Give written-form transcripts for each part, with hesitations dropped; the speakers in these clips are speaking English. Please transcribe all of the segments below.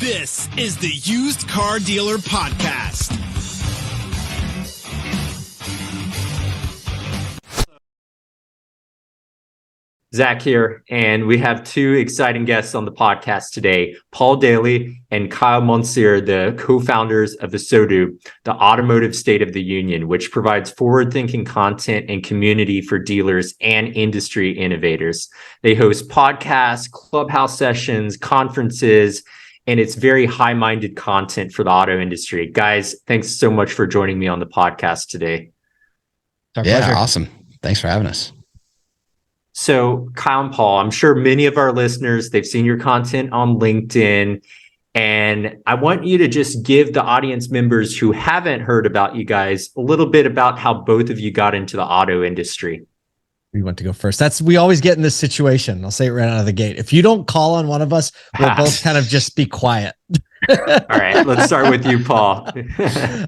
This is the Used Car Dealer Podcast. Zach here, and we have two exciting guests on the podcast today, Paul Daly and Kyle Mountsier, the co-founders of ASOTU, the Automotive State of the Union, which provides forward-thinking content and community for dealers and industry innovators. They host podcasts, clubhouse sessions, conferences, and it's very high-minded content for the auto industry. Guys, thanks so much for joining me on the podcast today. Our pleasure. Awesome. Thanks for having us. So Kyle and Paul, I'm sure many of our listeners, they've seen your content on LinkedIn, and I want you to just give the audience members who haven't heard about you guys a little bit about how both of you got into the auto industry. We want to go first. We always get in this situation. I'll say it right out of the gate. If you don't call on one of us, we'll both kind of just be quiet. All right, let's start with you, Paul.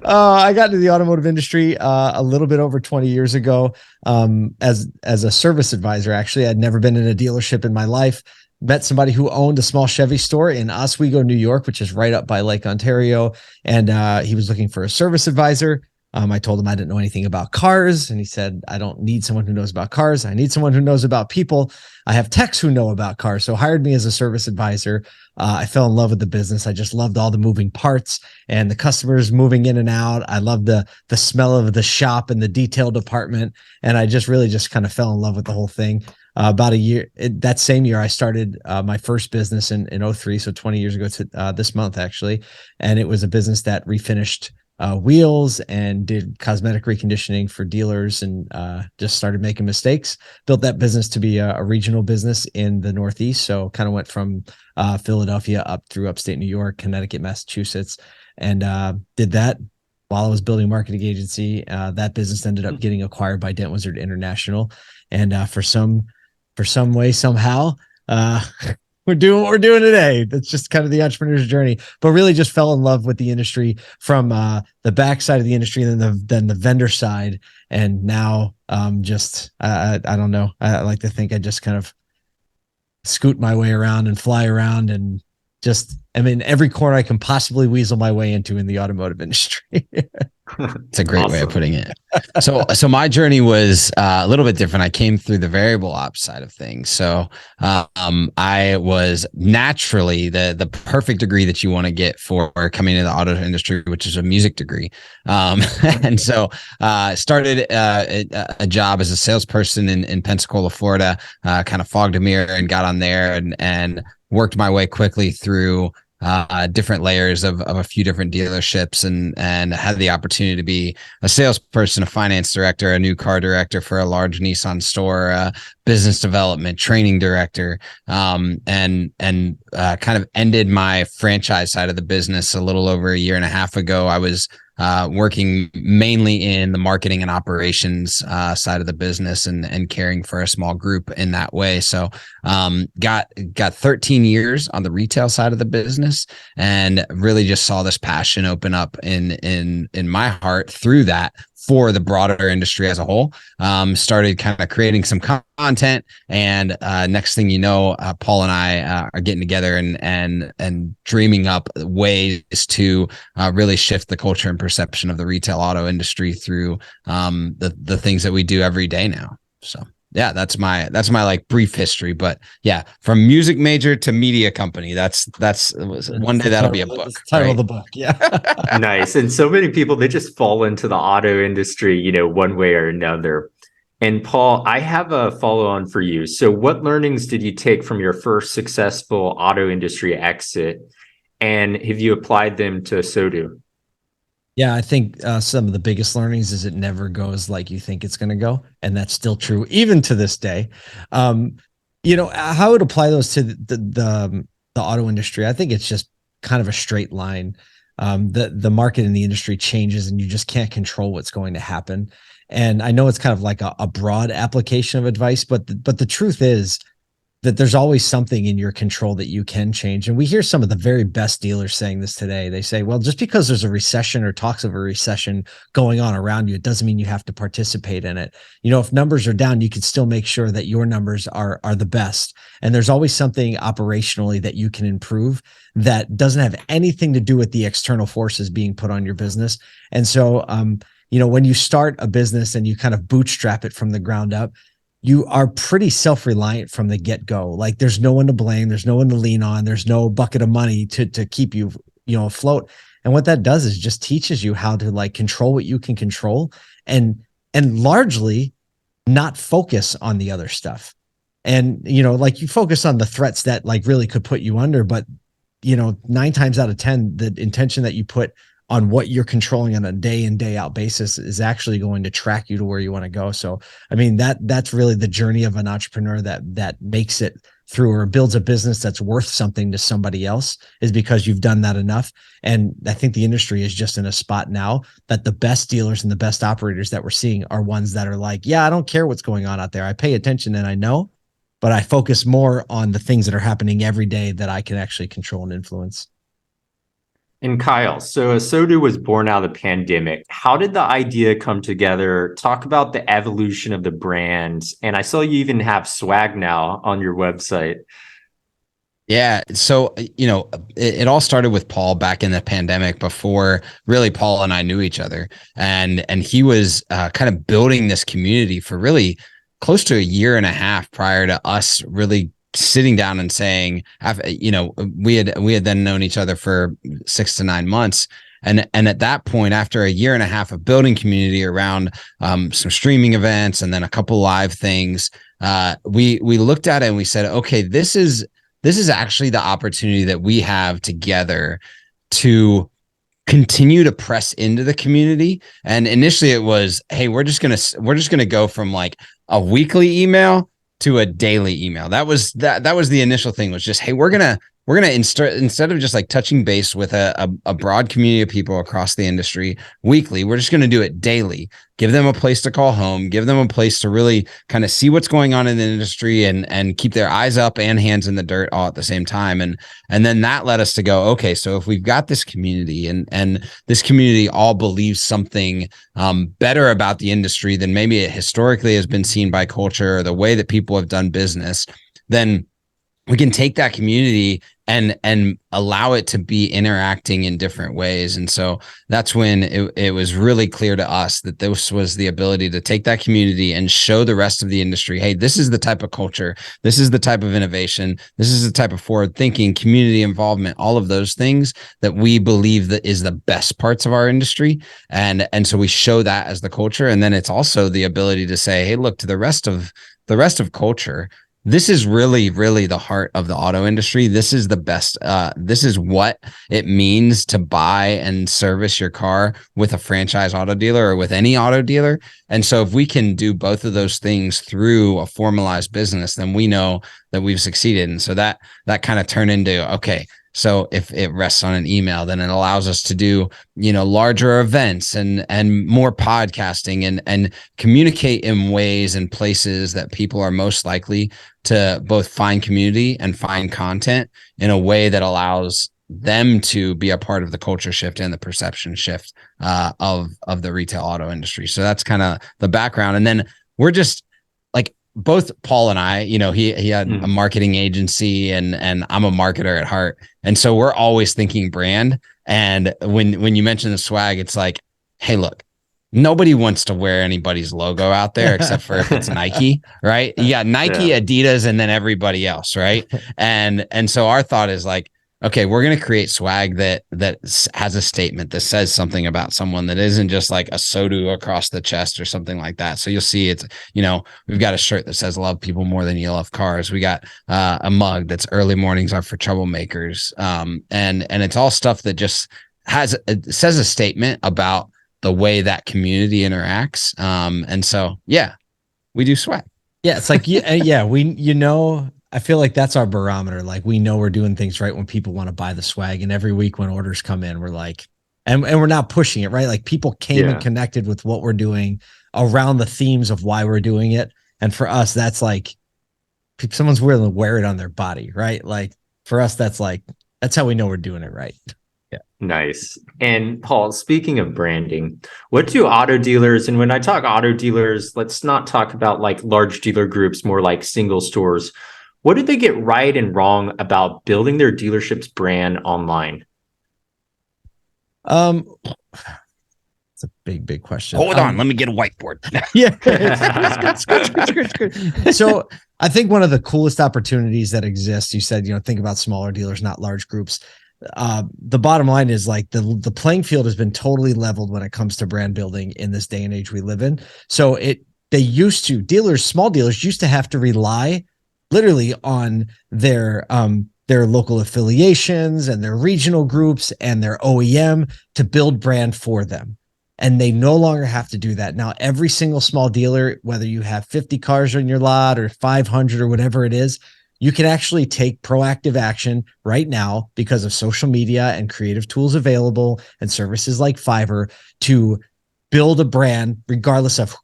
I got into the automotive industry a little bit over 20 years ago as a service advisor. Actually, I'd never been in a dealership in my life. Met somebody who owned a small Chevy store in Oswego, New York, which is right up by Lake Ontario. And he was looking for a service advisor. I told him I didn't know anything about cars. And he said, I don't need someone who knows about cars. I need someone who knows about people. I have techs who know about cars. So hired me as a service advisor. I fell in love with the business. I just loved all the moving parts and the customers moving in and out. I loved the smell of the shop and the detail department. And I just really just kind of fell in love with the whole thing. About a year, that same year, I started my first business in 2003. So 20 years ago to this month, actually. And it was a business that refinished wheels and did cosmetic reconditioning for dealers, and just started making mistakes. Built that business to be a regional business in the Northeast. So kind of went from Philadelphia up through upstate New York, Connecticut, Massachusetts, and did that while I was building a marketing agency. That business ended up getting acquired by Dent Wizard International. And for some way, somehow, we're doing what we're doing today. That's just kind of the entrepreneur's journey, but really just fell in love with the industry from the back side of the industry and then the vendor side. And now I don't know. I like to think I just kind of scoot my way around and fly around and just, every corner I can possibly weasel my way into in the automotive industry. It's a great way of putting it. So my journey was a little bit different. I came through the variable ops side of things. So I was naturally the perfect degree that you want to get for coming into the auto industry, which is a music degree. And so started a job as a salesperson in Pensacola, Florida, kind of fogged a mirror and got on there and worked my way quickly through different layers of a few different dealerships, and had the opportunity to be a salesperson, a finance director, a new car director for a large Nissan store, business development, training director, and kind of ended my franchise side of the business a little over a year and a half ago. I was working mainly in the marketing and operations side of the business and caring for a small group in that way. So got 13 years on the retail side of the business, and really just saw this passion open up in my heart through that for the broader industry as a whole. Started kind of creating some content, and next thing you know, Paul and I are getting together and dreaming up ways to really shift the culture and perception of the retail auto industry through the things that we do every day now. So yeah, that's my like brief history, but yeah, from music major to media company, that's one day that'll be a book. Title of the book. Yeah. Nice. And so many people, they just fall into the auto industry, one way or another. And Paul, I have a follow-on for you. So what learnings did you take from your first successful auto industry exit, and have you applied them to ASOTU? Yeah, I think some of the biggest learnings is it never goes like you think it's going to go. And that's still true even to this day. How I would apply those to the auto industry, I think it's just kind of a straight line. The market in the industry changes, and you just can't control what's going to happen. And I know it's kind of like a broad application of advice, but the truth is, that there's always something in your control that you can change. And we hear some of the very best dealers saying this today. They say, well, just because there's a recession or talks of a recession going on around you, it doesn't mean you have to participate in it. You know, if numbers are down, you can still make sure that your numbers are the best. And there's always something operationally that you can improve that doesn't have anything to do with the external forces being put on your business. And so, you know, when you start a business and you kind of bootstrap it from the ground up, you are pretty self-reliant from the get-go. Like there's no one to blame. There's no one to lean on. There's no bucket of money to keep you, you know, afloat. And what that does is just teaches you how to like control what you can control and largely not focus on the other stuff. And, you know, like you focus on the threats that like really could put you under, but, you know, 9 times out of 10, the intention that you put on what you're controlling on a day in, day out basis is actually going to track you to where you want to go. So, I mean, that's really the journey of an entrepreneur that makes it through or builds a business that's worth something to somebody else, is because you've done that enough. And I think the industry is just in a spot now that the best dealers and the best operators that we're seeing are ones that are like, yeah, I don't care what's going on out there. I pay attention and I know, but I focus more on the things that are happening every day that I can actually control and influence. And Kyle, so ASOTU was born out of the pandemic. How did the idea come together? Talk about the evolution of the brand. And I saw you even have swag now on your website. Yeah. So, you know, it all started with Paul back in the pandemic, before really Paul and I knew each other. And he was kind of building this community for really close to a year and a half prior to us really sitting down and saying, you know, we had then known each other for 6 to 9 months. And at that point, after a year and a half of building community around some streaming events and then a couple live things, we looked at it and we said, okay, this is actually the opportunity that we have together to continue to press into the community. And initially it was, hey, we're just gonna go from like a weekly email to a daily email. That was the initial thing, was just, hey, we're gonna instead of just like touching base with a broad community of people across the industry weekly, we're just gonna do it daily. Give them a place to call home, give them a place to really kind of see what's going on in the industry and keep their eyes up and hands in the dirt all at the same time. And then that led us to go, okay, so if we've got this community and this community all believes something better about the industry than maybe it historically has been seen by culture or the way that people have done business, then we can take that community and allow it to be interacting in different ways. And so that's when it was really clear to us that this was the ability to take that community and show the rest of the industry, hey, this is the type of culture, this is the type of innovation, this is the type of forward thinking, community involvement, all of those things that we believe that is the best parts of our industry. And so we show that as the culture. And then it's also the ability to say, hey, look, to the rest of culture, this is really, really the heart of the auto industry. This is the best. This is what it means to buy and service your car with a franchise auto dealer or with any auto dealer. And so if we can do both of those things through a formalized business, then we know that we've succeeded. And so that kind of turned into, okay, so if it rests on an email, then it allows us to do, you know, larger events and more podcasting and communicate in ways and places that people are most likely to both find community and find content in a way that allows them to be a part of the culture shift and the perception shift of the retail auto industry. So that's kind of the background. And then we're just like, both Paul and I, you know, he had a marketing agency and I'm a marketer at heart. And so we're always thinking brand. And when you mention the swag, it's like, hey, look, nobody wants to wear anybody's logo out there except for if it's Nike, right? You got Nike, Adidas, and then everybody else, right? And so our thought is like, okay, we're going to create swag that has a statement that says something about someone that isn't just like a ASOTU across the chest or something like that. So you'll see it's, you know, we've got a shirt that says love people more than you love cars. We got a mug that's early mornings are for troublemakers. And it's all stuff that just says a statement about the way that community interacts. And so, yeah, we do swag. Yeah. It's like, I feel like that's our barometer. Like we know we're doing things right when people want to buy the swag. And every week when orders come in, we're like, and we're not pushing it, right? Like people came and connected with what we're doing around the themes of why we're doing it. And for us, that's like, someone's willing to wear it on their body, right? Like for us, that's how we know we're doing it right. Yeah. Nice. And Paul, speaking of branding, what do auto dealers, and when I talk auto dealers, let's not talk about like large dealer groups, more like single stores. What do they get right and wrong about building their dealership's brand online? It's a big question. Hold on, let me get a whiteboard. Yeah. So I think one of the coolest opportunities that exists, you said, think about smaller dealers, not large groups. The bottom line is like the playing field has been totally leveled when it comes to brand building in this day and age we live in. So small dealers used to have to rely literally on their local affiliations and their regional groups and their OEM to build brand for them. And they no longer have to do that. Now, every single small dealer, whether you have 50 cars on your lot or 500 or whatever it is, you can actually take proactive action right now because of social media and creative tools available and services like Fiverr to build a brand, regardless of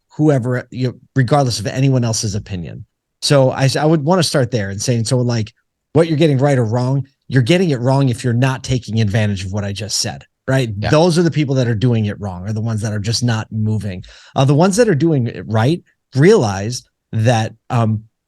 regardless of anyone else's opinion. So I would want to start there and saying, so like what you're getting right or wrong, you're getting it wrong if you're not taking advantage of what I just said. Right. Yeah. Those are the people that are doing it wrong, are the ones that are just not moving. The ones that are doing it right realize that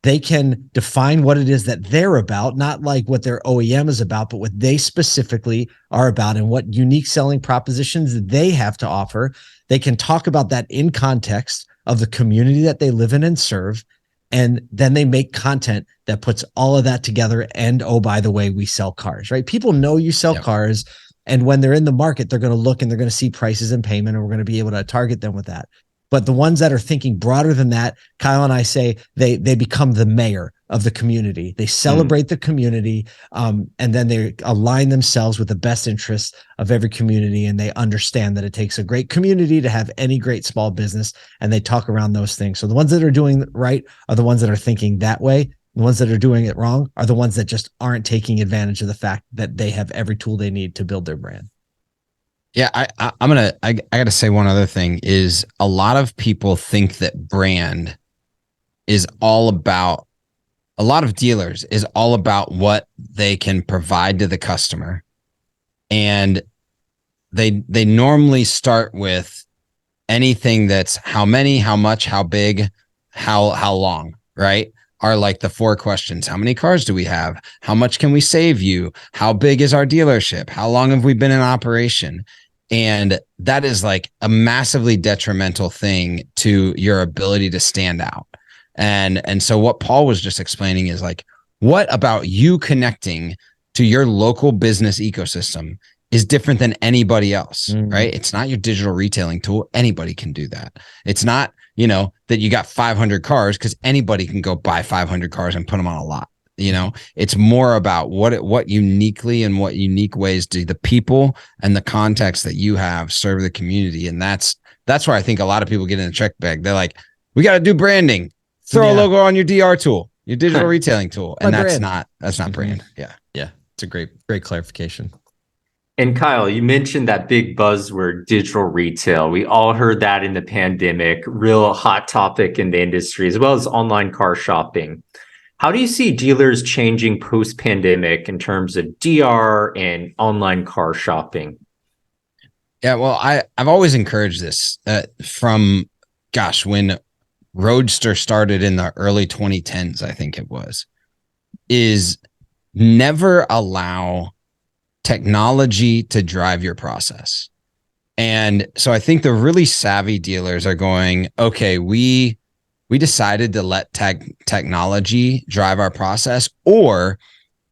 they can define what it is that they're about, not like what their OEM is about, but what they specifically are about and what unique selling propositions they have to offer. They can talk about that in context of the community that they live in and serve. And then they make content that puts all of that together. And, oh, by the way, we sell cars, right? People know you sell cars. And when they're in the market, they're going to look and they're going to see prices and payment, and we're going to be able to target them with that. But the ones that are thinking broader than that, Kyle and I say they become the mayor of the community. They celebrate the community, and then they align themselves with the best interests of every community. And they understand that it takes a great community to have any great small business, and they talk around those things. So the ones that are doing right are the ones that are thinking that way. The ones that are doing it wrong are the ones that just aren't taking advantage of the fact that they have every tool they need to build their brand. Yeah, I got to say one other thing is a lot of people think that brand is all about, a lot of dealers is all about what they can provide to the customer. And they normally start with anything that's how many, how much, how big, how long, right? Are like the 4 questions. How many cars do we have? How much can we save you? How big is our dealership? How long have we been in operation? And that is like a massively detrimental thing to your ability to stand out. And so what Paul was just explaining is like, what about you connecting to your local business ecosystem is different than anybody else, right? It's not your digital retailing tool. Anybody can do that. It's not, that you got 500 cars, because anybody can go buy 500 cars and put them on a lot. It's more about what uniquely and what unique ways do the people and the context that you have serve the community. And that's where I think a lot of people get in the check bag. They're like, we got to do branding, throw a logo on your DR tool, your digital retailing tool. And that's not brand. Yeah. Yeah. It's a great clarification. And Kyle, you mentioned that big buzzword, digital retail. We all heard that in the pandemic, real hot topic in the industry, as well as online car shopping. How do you see dealers changing post-pandemic in terms of DR and online car shopping? Yeah, well, I've always encouraged this from, when Roadster started in the early 2010s, I think it was, is never allow technology to drive your process. And so I think the really savvy dealers are going, okay, we decided to let technology drive our process, or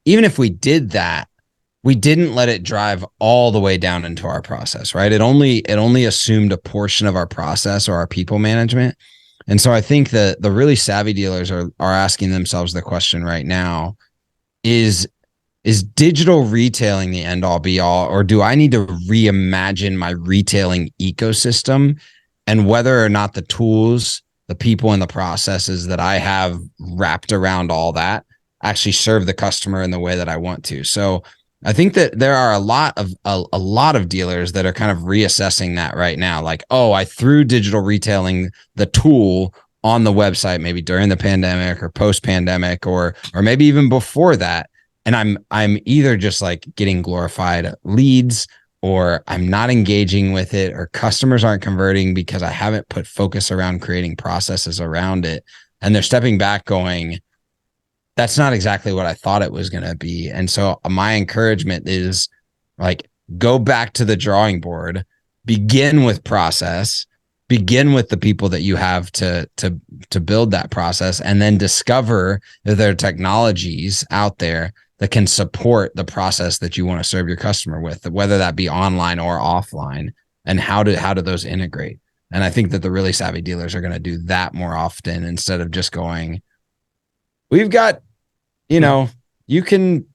even if we did that, we didn't let it drive all the way down into our process, right? It only assumed a portion of our process or our people management. And so I think that the really savvy dealers are asking themselves the question right now, is digital retailing the end all be all, or do I need to reimagine my retailing ecosystem and whether or not the tools, the people, and the processes that I have wrapped around all that actually serve the customer in the way that I want to? So I think that there are a lot of dealers that are kind of reassessing that right now. Like, oh, I threw digital retailing the tool on the website, maybe during the pandemic or post pandemic, or maybe even before that. And I'm either just like getting glorified leads, or I'm not engaging with it, or customers aren't converting because I haven't put focus around creating processes around it. And they're stepping back going, that's not exactly what I thought it was going to be. And so my encouragement is like, go back to the drawing board, begin with process, begin with the people that you have to build that process, and then discover that there are technologies out there that can support the process that you want to serve your customer with, whether that be online or offline, and how do those integrate. And I think that the really savvy dealers are going to do that more often, instead of just going, we've got, you can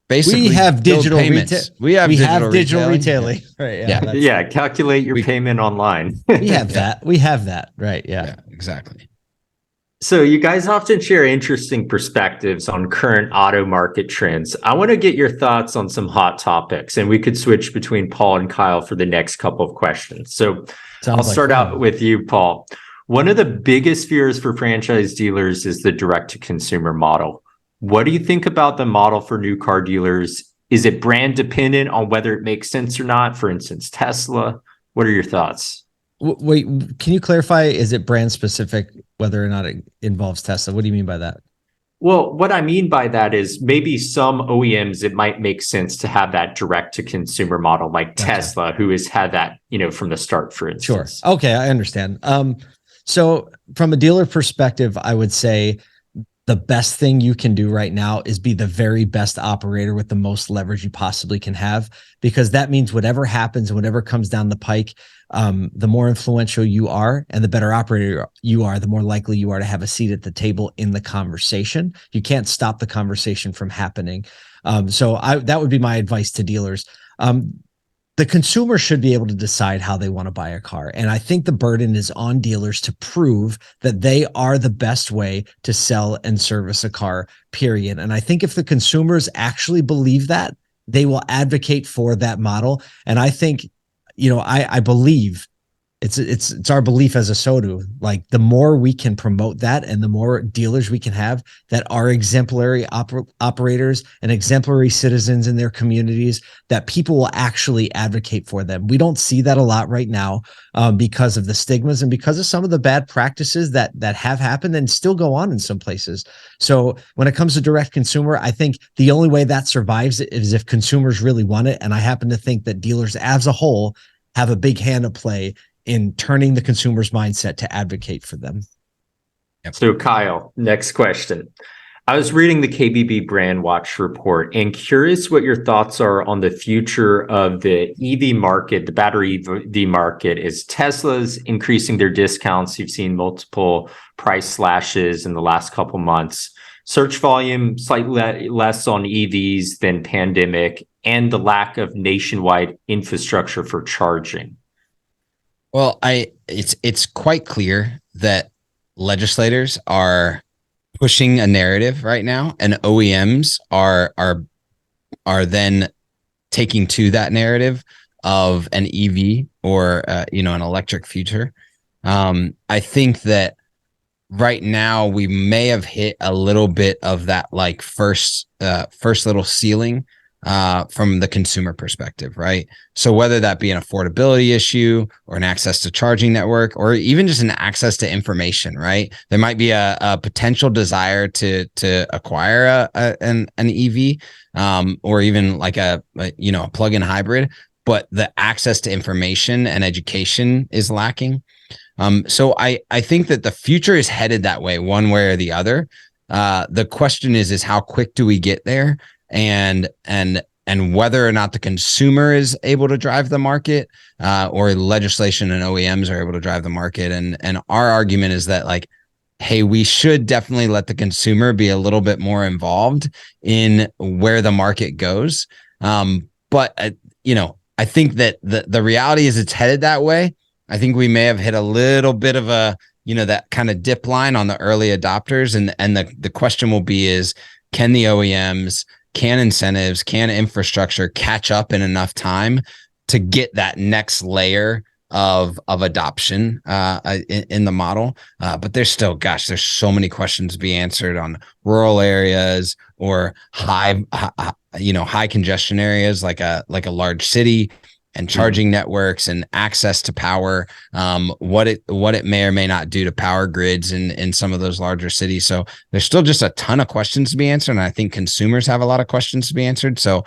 basically we have digital retail. We have digital retailing. Right. Yeah. Calculate your payment online. We have that. We have that. Right. Yeah, exactly. So you guys often share interesting perspectives on current auto market trends. I want to get your thoughts on some hot topics, and we could switch between Paul and Kyle for the next couple of questions. So I'll start out with you, Paul. One of the biggest fears for franchise dealers is the direct-to-consumer model. What do you think about the model for new car dealers? Is it brand dependent on whether it makes sense or not? For instance, Tesla. What are your thoughts? Wait, can you clarify? Is it brand specific, whether or not it involves Tesla? What do you mean by that? Well, what I mean by that is maybe some OEMs, it might make sense to have that direct to consumer model, like Tesla, who has had that, from the start, for instance. Sure. Okay, I understand. So from a dealer perspective, I would say the best thing you can do right now is be the very best operator with the most leverage you possibly can have, because that means whatever happens, whatever comes down the pike, the more influential you are and the better operator you are, the more likely you are to have a seat at the table in the conversation. You can't stop the conversation from happening. So that would be my advice to dealers. The consumer should be able to decide how they want to buy a car. And I think the burden is on dealers to prove that they are the best way to sell and service a car, period. And I think if the consumers actually believe that, they will advocate for that model. And I think, I believe it's our belief as ASOTU, like the more we can promote that and the more dealers we can have that are exemplary operators and exemplary citizens in their communities, that people will actually advocate for them. We don't see that a lot right now because of the stigmas and because of some of the bad practices that have happened and still go on in some places. So when it comes to direct consumer, I think the only way that survives is if consumers really want it. And I happen to think that dealers as a whole have a big hand to play in turning the consumer's mindset to advocate for them. So Kyle, next question. I was reading the KBB Brand Watch report and curious what your thoughts are on the future of the EV market, the battery EV market. Is Tesla's increasing their discounts? You've seen multiple price slashes in the last couple months. Search volume slightly less on EVs than pandemic, and the lack of nationwide infrastructure for charging. Well, it's quite clear that legislators are pushing a narrative right now, and OEMs are then taking to that narrative of an EV or an electric future. I think that right now we may have hit a little bit of that like first little ceiling from the consumer perspective, right? So whether that be an affordability issue or an access to charging network, or even just an access to information, right? There might be a potential desire to acquire an EV, or even like a plug-in hybrid, but the access to information and education is lacking. So I think that the future is headed that way, one way or the other. The question is how quick do we get there? And whether or not the consumer is able to drive the market, or legislation and OEMs are able to drive the market. And our argument is that, like, hey, we should definitely let the consumer be a little bit more involved in where the market goes. But I think that the reality is it's headed that way. I think we may have hit a little bit of a, that kind of dip line on the early adopters. And the question will be is, can the OEMs, can incentives, can infrastructure catch up in enough time to get that next layer of adoption in the model. But there's still, gosh, there's so many questions to be answered on rural areas or high congestion areas like a large city, and charging networks and access to power, what it may or may not do to power grids in some of those larger cities. So there's still just a ton of questions to be answered. And I think consumers have a lot of questions to be answered. So,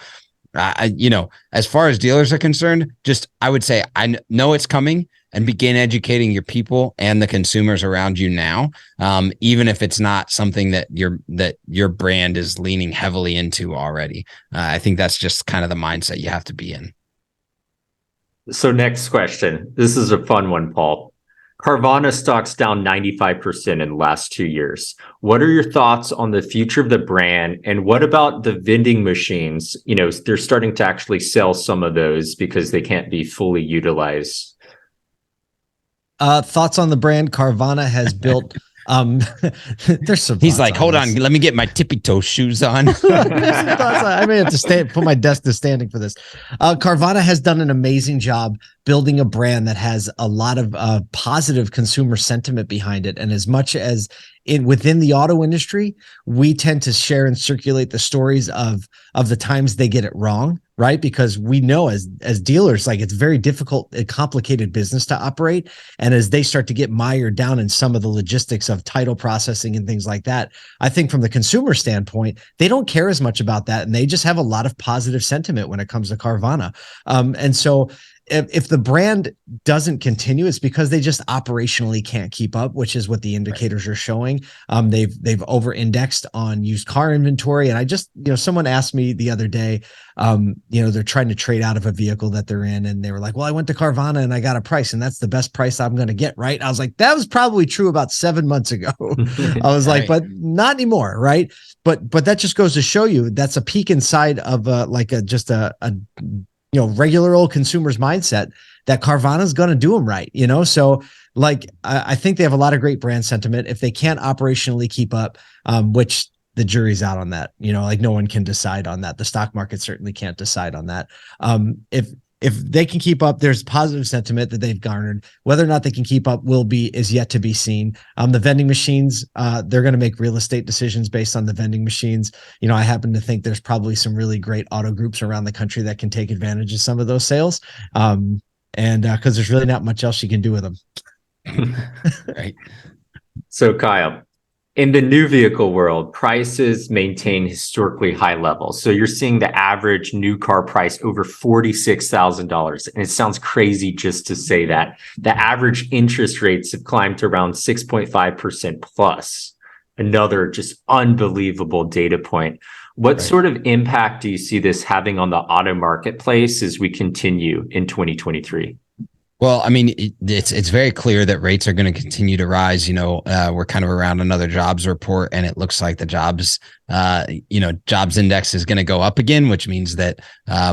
as far as dealers are concerned, I would say, I know it's coming, and begin educating your people and the consumers around you now, even if it's not something that your brand is leaning heavily into already. I think that's just kind of the mindset you have to be in. So next question. This is a fun one, Paul. Carvana stock's down 95% in the last 2 years. What are your thoughts on the future of the brand? And what about the vending machines? They're starting to actually sell some of those because they can't be fully utilized. Thoughts on the brand? Carvana has built there's some. He's like, hold on, let me get my tippy toe shoes on. I may have to put my desk to standing for this. Carvana has done an amazing job building a brand that has a lot of positive consumer sentiment behind it. And as much as within the auto industry, we tend to share and circulate the stories of the times they get it wrong, right? Because we know as dealers, like, it's very difficult, a complicated business to operate. And as they start to get mired down in some of the logistics of title processing and things like that, I think from the consumer standpoint, they don't care as much about that. And they just have a lot of positive sentiment when it comes to Carvana. And so if the brand doesn't continue, it's because they just operationally can't keep up, which is what the indicators are showing. They've over-indexed on used car inventory. And I just, someone asked me the other day, they're trying to trade out of a vehicle that they're in. And they were like, well, I went to Carvana and I got a price, and that's the best price I'm going to get. Right. I was like, that was probably true about 7 months ago. I was like, but not anymore. Right. But that just goes to show you that's a peek inside of a regular old consumer's mindset that Carvana is going to do them right. So I think they have a lot of great brand sentiment. If they can't operationally keep up, which the jury's out on that, no one can decide on that. The stock market certainly can't decide on that. If they can keep up, there's positive sentiment that they've garnered. Whether or not they can keep up is yet to be seen. The vending machines, they're going to make real estate decisions based on the vending machines. I happen to think there's probably some really great auto groups around the country that can take advantage of some of those sales. And because there's really not much else you can do with them. Right. So Kyle, in the new vehicle world, prices maintain historically high levels. So you're seeing the average new car price over $46,000. And it sounds crazy just to say that. The average interest rates have climbed to around 6.5% plus. Another just unbelievable data point. What sort of impact do you see this having on the auto marketplace as we continue in 2023? Well, I mean, it's very clear that rates are going to continue to rise. We're kind of around another jobs report, and it looks like the jobs index is going to go up again, which means that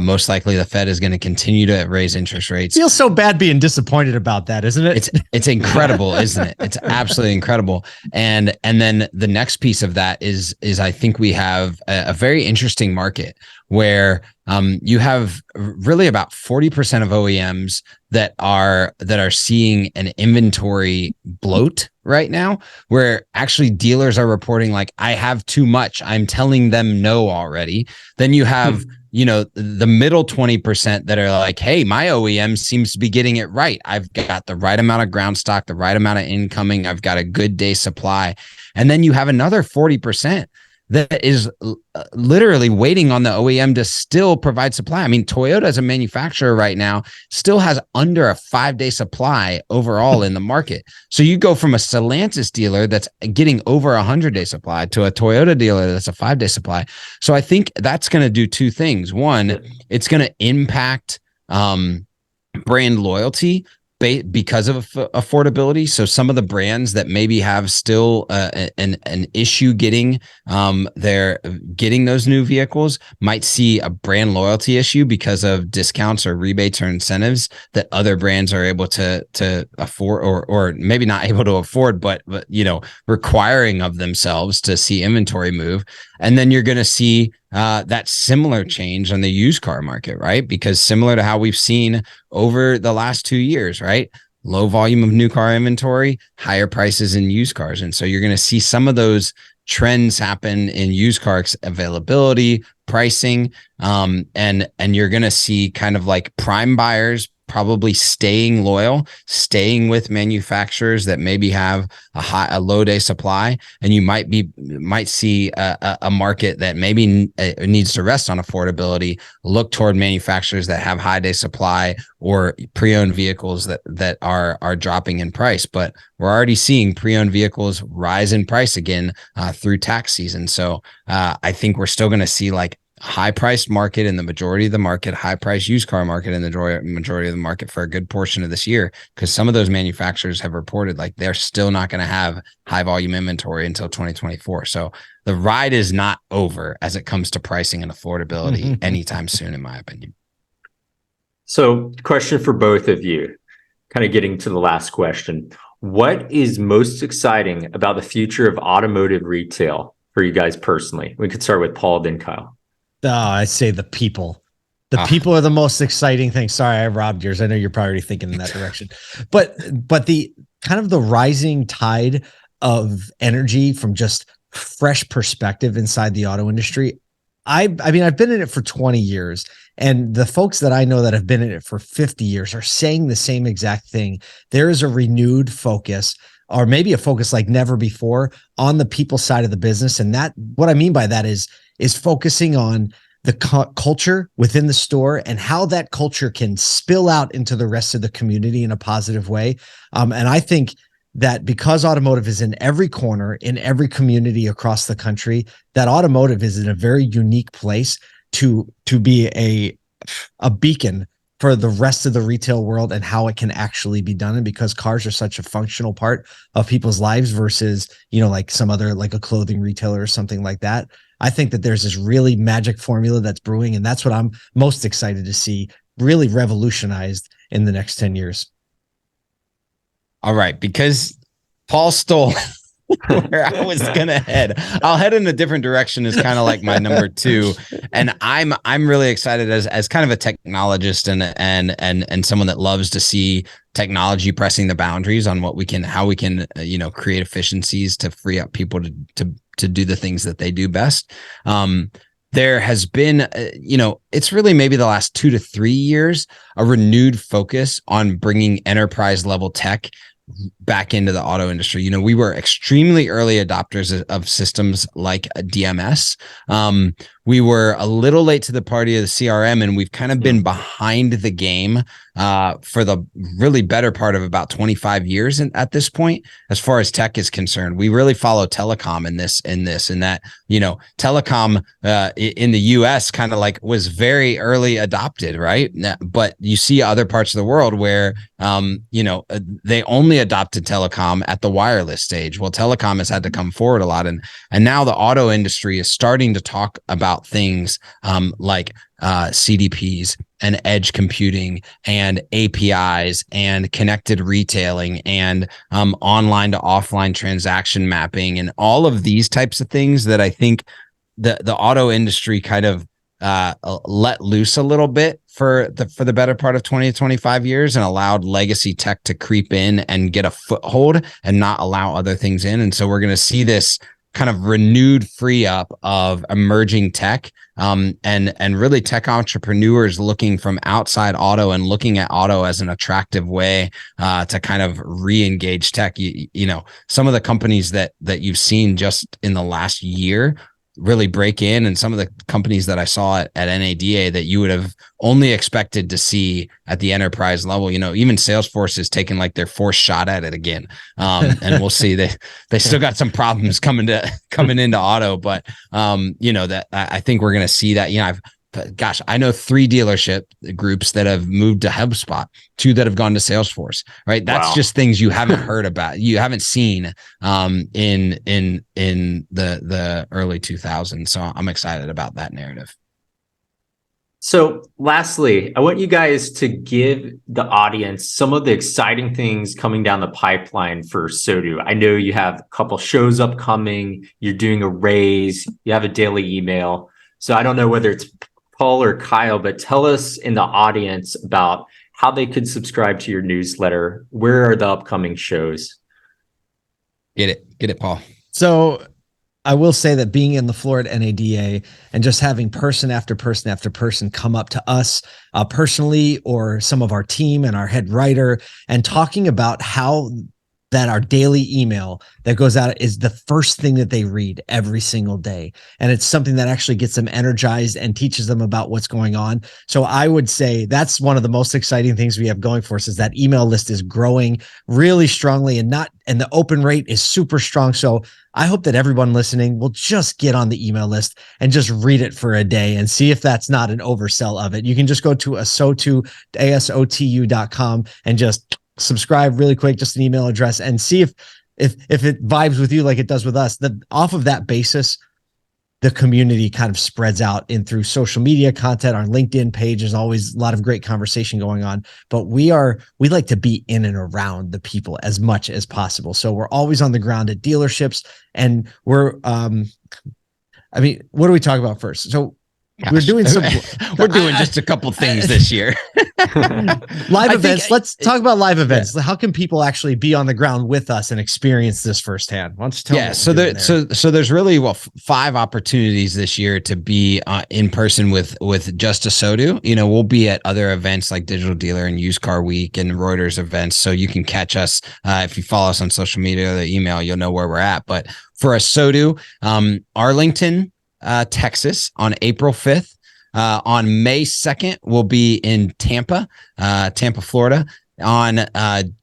most likely the Fed is going to continue to raise interest rates. Feels so bad being disappointed about that, isn't it? It's incredible, isn't it? It's absolutely incredible. And then the next piece of that is I think we have a very interesting market where you have really about 40% of OEMs that are seeing an inventory bloat right now, where actually dealers are reporting like, I have too much. I'm telling them no already. Then you have, the middle 20% that are like, hey, my OEM seems to be getting it right. I've got the right amount of ground stock, the right amount of incoming. I've got a good day supply. And then you have another 40% that is literally waiting on the OEM to still provide supply. I mean, Toyota as a manufacturer right now still has under a 5-day supply overall in the market. So you go from a Stellantis dealer that's getting over a 100-day supply to a Toyota dealer that's a 5-day supply. So I think that's going to do two things. One, it's going to impact brand loyalty because of affordability. So some of the brands that maybe have still an issue getting those new vehicles might see a brand loyalty issue because of discounts or rebates or incentives that other brands are able to afford, or maybe not able to afford, but requiring of themselves to see inventory move. And then you're going to see that similar change on the used car market, right? Because similar to how we've seen over the last 2 years, right? Low volume of new car inventory, higher prices in used cars. And so you're going to see some of those trends happen in used car availability, pricing, and you're going to see kind of like prime buyers probably staying loyal, staying with manufacturers that maybe have a low day supply, and you might see a market that maybe needs to rest on affordability, look toward manufacturers that have high day supply or pre-owned vehicles that are dropping in price. But we're already seeing pre-owned vehicles rise in price again through tax season. So I think we're still going to see like high-priced market in the majority of the market, high-priced used car market in the majority of the market for a good portion of this year, because some of those manufacturers have reported like they're still not going to have high-volume inventory until 2024. So the ride is not over as it comes to pricing and affordability anytime soon, in my opinion. So, question for both of you, kind of getting to the last question. What is most exciting about the future of automotive retail for you guys personally? We could start with Paul, then Kyle. I say the people. The people are the most exciting thing. Sorry, I robbed yours. I know you're probably thinking in that direction. But the kind of the rising tide of energy from just fresh perspective inside the auto industry. I mean, I've been in it for 20 years, and the folks that I know that have been in it for 50 years are saying the same exact thing. There is a renewed focus, or maybe a focus like never before, on the people side of the business. And that, what I mean by that is focusing on the culture within the store and how that culture can spill out into the rest of the community in a positive way. And I think that because automotive is in every corner, in every community across the country, that automotive is in a very unique place to be a beacon for the rest of the retail world and how it can actually be done. And because cars are such a functional part of people's lives versus, like some other, like a clothing retailer or something like that, I think that there's this really magic formula that's brewing. And that's what I'm most excited to see really revolutionized in the next 10 years. All right, because Paul stole where I was gonna head. I'll head in a different direction is kind of like my number two. And I'm really excited as kind of a technologist and someone that loves to see technology pressing the boundaries on how we can create efficiencies to free up people to do the things that they do best. There has been, it's really maybe the last 2 to 3 years, a renewed focus on bringing enterprise level tech back into the auto industry. We were extremely early adopters of systems like a DMS. We were a little late to the party of the CRM, and we've kind of been behind the game for the really better part of about 25 years at this point, as far as tech is concerned. We really follow telecom in that, telecom in the US kind of like was very early adopted, right? But you see other parts of the world where, they only adopted telecom at the wireless stage. Well, telecom has had to come forward a lot. And now the auto industry is starting to talk about things like CDPs and edge computing and APIs and connected retailing and online to offline transaction mapping and all of these types of things that I think the auto industry kind of let loose a little bit for the better part of 20 to 25 years and allowed legacy tech to creep in and get a foothold and not allow other things in. And so we're going to see this kind of renewed free up of emerging tech and really tech entrepreneurs looking from outside auto and looking at auto as an attractive way to kind of re-engage tech. Some of the companies that you've seen just in the last year really break in, and some of the companies that I saw at NADA that you would have only expected to see at the enterprise level, even Salesforce is taking like their fourth shot at it again. And we'll see they still got some problems coming into auto, but that I think we're going to see that. I know 3 dealership groups that have moved to HubSpot, 2 that have gone to Salesforce, right? That's just things you haven't heard about. You haven't seen in the early 2000s. So I'm excited about that narrative. So lastly, I want you guys to give the audience some of the exciting things coming down the pipeline for ASOTU. I know you have a couple shows upcoming, you're doing a raise, you have a daily email. So I don't know whether it's Paul or Kyle, but tell us in the audience about how they could subscribe to your newsletter. Where are the upcoming shows? Get it, Paul. So I will say that being in the floor at NADA and just having person after person after person come up to us personally, or some of our team and our head writer, and talking about how that our daily email that goes out is the first thing that they read every single day. And it's something that actually gets them energized and teaches them about what's going on. So I would say that's one of the most exciting things we have going for us, is that email list is growing really strongly, and the open rate is super strong. So I hope that everyone listening will just get on the email list and just read it for a day and see if that's not an oversell of it. You can just go to ASOTU.com and just subscribe really quick, just an email address, and see if it vibes with you like it does with us. Off of that basis, the community kind of spreads out in through social media content. Our LinkedIn page, there's always a lot of great conversation going on, but we like to be in and around the people as much as possible. So we're always on the ground at dealerships, and what do we talk about first? So we're doing just a couple things this year. Live events. Let's talk about live events. Yeah. How can people actually be on the ground with us and experience this firsthand? Why don't you tell me? So there's really 5 opportunities this year to be in person with just ASOTU. We'll be at other events like Digital Dealer and Used Car Week and Reuters events. So you can catch us if you follow us on social media or the email. You'll know where we're at. But for ASOTU, Arlington, Texas on April 5th. On May 2nd, we'll be in Tampa, Florida. On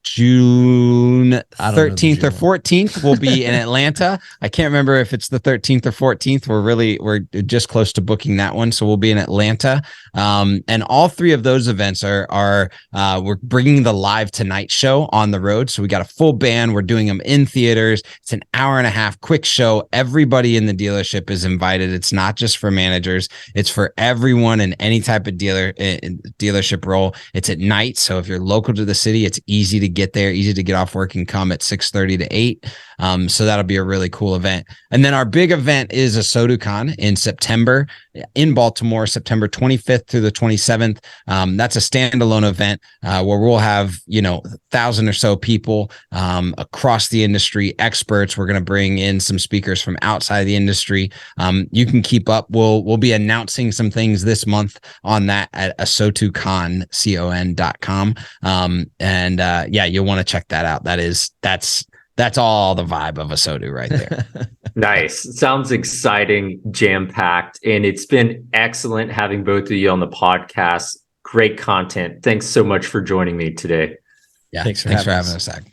June 13th or 14th, we'll be in Atlanta. I can't remember if it's the 13th or 14th. We're just close to booking that one, so we'll be in Atlanta. And all 3 of those events are we're bringing the Live Tonight show on the road. So we got a full band. We're doing them in theaters. It's an hour and a half quick show. Everybody in the dealership is invited. It's not just for managers. It's for everyone in any type of dealership role. It's at night, so if you're local to the city, it's easy to get there, easy to get off work and come at 6:30 to 8. So that'll be a really cool event. And then our big event is ASOTUCon in September in Baltimore, September 25th through the 27th. That's a standalone event where we'll have 1,000 or so people across the industry, experts. We're going to bring in some speakers from outside the industry. You can keep up. We'll be announcing some things this month on that at ASOTUCon.com. You'll want to check that out. That's all the vibe of ASOTU right there. Nice. Sounds exciting, jam-packed, and it's been excellent having both of you on the podcast. Great content. Thanks so much for joining me today. Yeah, thanks for having us, Zach.